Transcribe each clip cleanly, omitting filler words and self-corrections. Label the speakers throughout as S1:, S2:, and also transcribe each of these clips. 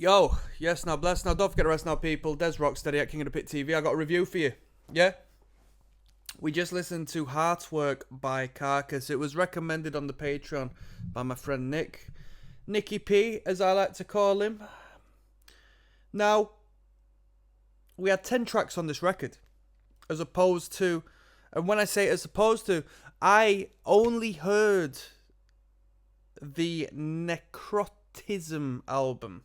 S1: Yo, yes, now bless. Now don't forget the rest now, people. Des ROCKSTEADY at King of the Pit TV. I got a review for you. Yeah? We just listened to Heartwork by Carcass. It was recommended on the Patreon by my friend Nick. Nicky P, as I like to call him. Now, we had 10 tracks on this record. As opposed to, and when I say as opposed to, I only heard the Necrotism album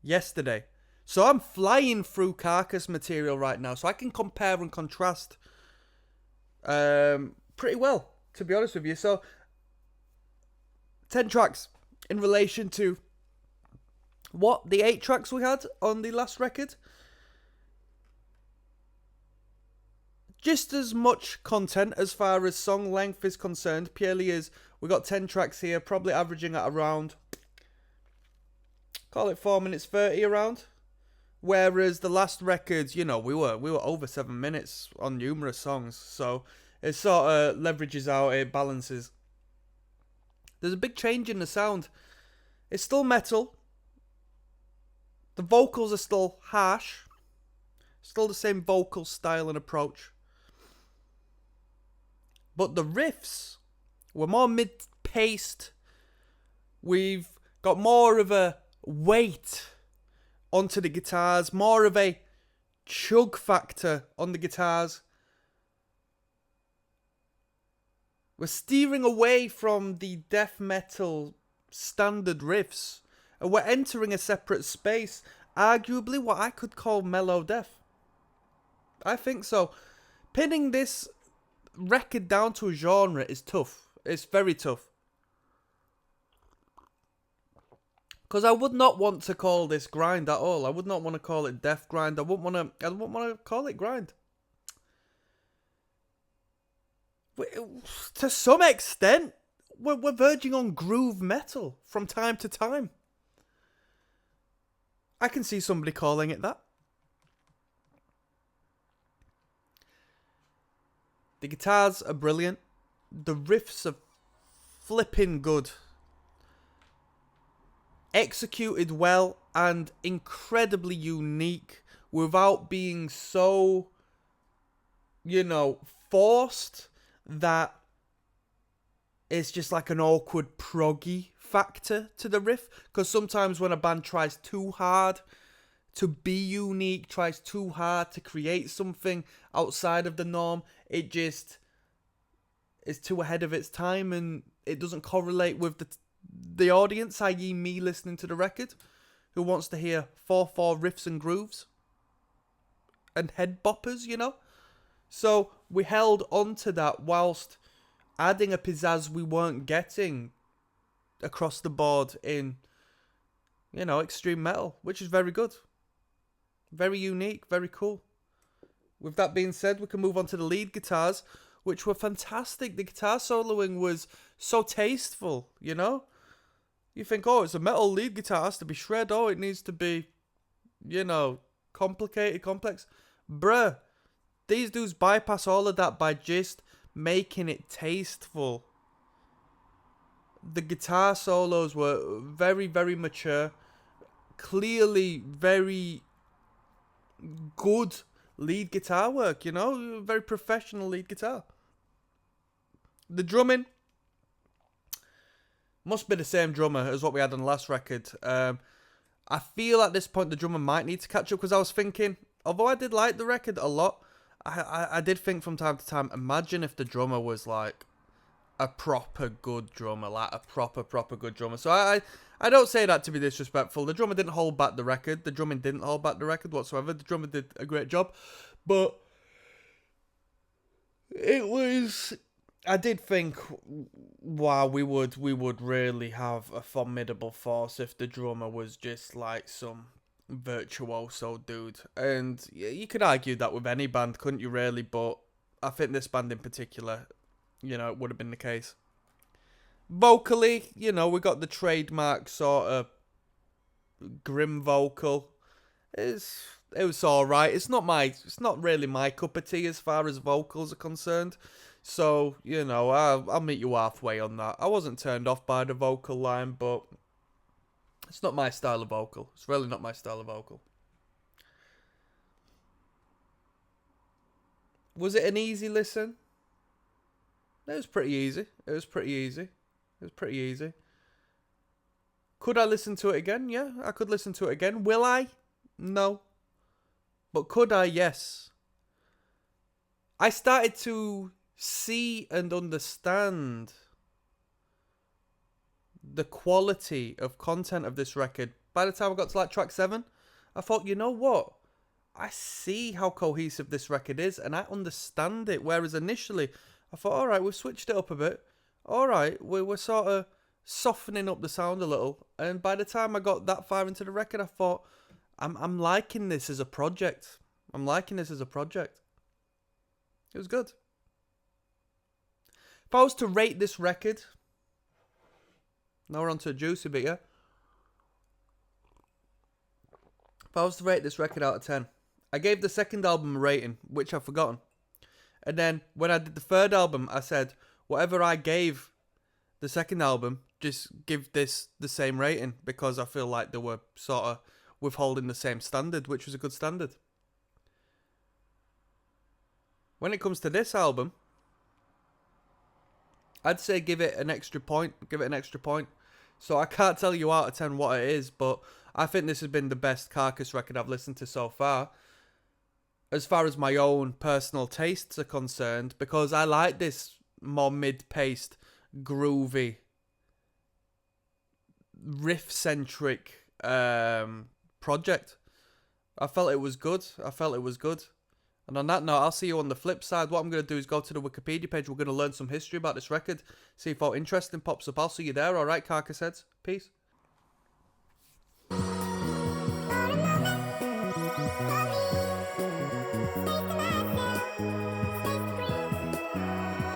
S1: yesterday. So I'm flying through Carcass material right now, so I can compare and contrast pretty well, to be honest with you. So 10 tracks in relation to what the 8 tracks we had on the last record. Just as much content as far as song length is concerned. Purely is, we got 10 tracks here, probably averaging at around, call it 4 minutes 30 around. Whereas the last records, you know, we were over 7 minutes on numerous songs. So it sort of leverages out, it balances. There's a big change in the sound. It's still metal. The vocals are still harsh. Still the same vocal style and approach. But the riffs were more mid-paced. We've got more of a weight onto the guitars, more of a chug factor on the guitars. We're steering away from the death metal standard riffs, and we're entering a separate space, arguably what I could call mellow death. I think so. Pinning this record down to a genre is tough. It's very tough. Because I would not want to call this grind at all. I would not want to call it death grind. I wouldn't want to call it grind. To some extent, we're verging on groove metal from time to time. I can see somebody calling it that. The guitars are brilliant. The riffs are flipping good. Executed well and incredibly unique without being so, you know, forced that it's just like an awkward proggy factor to the riff. Because sometimes when a band tries too hard to be unique, tries too hard to create something outside of the norm, it just is too ahead of its time and it doesn't correlate with the audience, i.e. me listening to the record, who wants to hear 4/4 riffs and grooves and head boppers, you know? So we held on to that whilst adding a pizzazz we weren't getting across the board in, you know, extreme metal, which is very good. Very unique, very cool. With that being said, we can move on to the lead guitars, which were fantastic. The guitar soloing was so tasteful, you know? You think, oh, it's a metal lead guitar, it has to be shred. Oh, it needs to be, you know, complicated, complex. Bruh, these dudes bypass all of that by just making it tasteful. The guitar solos were very, very mature. Clearly very good lead guitar work, you know? Very professional lead guitar. The drumming must be the same drummer as what we had on the last record. I feel at this point the drummer might need to catch up, because I was thinking, although I did like the record a lot, I did think from time to time, imagine if the drummer was like a proper good drummer, like a proper good drummer. So I don't say that to be disrespectful. The drummer didn't hold back the record. The drumming didn't hold back the record whatsoever. The drummer did a great job. But it was, I did think, wow, we would really have a formidable force if the drummer was just like some virtuoso dude. And you could argue that with any band, couldn't you, really? But I think this band in particular, you know, it would have been the case. Vocally, you know, we got the trademark sort of grim vocal. It was alright. It's not really my cup of tea as far as vocals are concerned. So, you know, I'll meet you halfway on that. I wasn't turned off by the vocal line, but It's not my style of vocal. It's really not my style of vocal. Was it an easy listen? It was pretty easy. It was pretty easy. It was pretty easy. Could I listen to it again? Yeah, I could listen to it again. Will I? No. But could I? Yes. I started to see and understand the quality of content of this record. By the time I got to like track 7, I thought, you know what? I see how cohesive this record is and I understand it. Whereas initially, I thought, all right, we've switched it up a bit. All right, we're sort of softening up the sound a little. And by the time I got that far into the record, I thought, I'm liking this as a project. I'm liking this as a project. It was good. If I was to rate this record, now we're on to a juicy bit, yeah? If I was to rate this record out of 10, I gave the second album a rating, which I've forgotten. And then when I did the third album, I said, whatever I gave the second album, just give this the same rating, because I feel like they were sort of withholding the same standard, which was a good standard. When it comes to this album, I'd say give it an extra point. Give it an extra point. So I can't tell you out of 10 what it is, but I think this has been the best Carcass record I've listened to so far. As far as my own personal tastes are concerned, because I like this more mid-paced, groovy, riff-centric project. I felt it was good. And on that note, I'll see you on the flip side. What I'm going to do is go to the Wikipedia page. We're going to learn some history about this record. See if all interesting pops up. I'll see you there. All right, Carcass heads. Peace.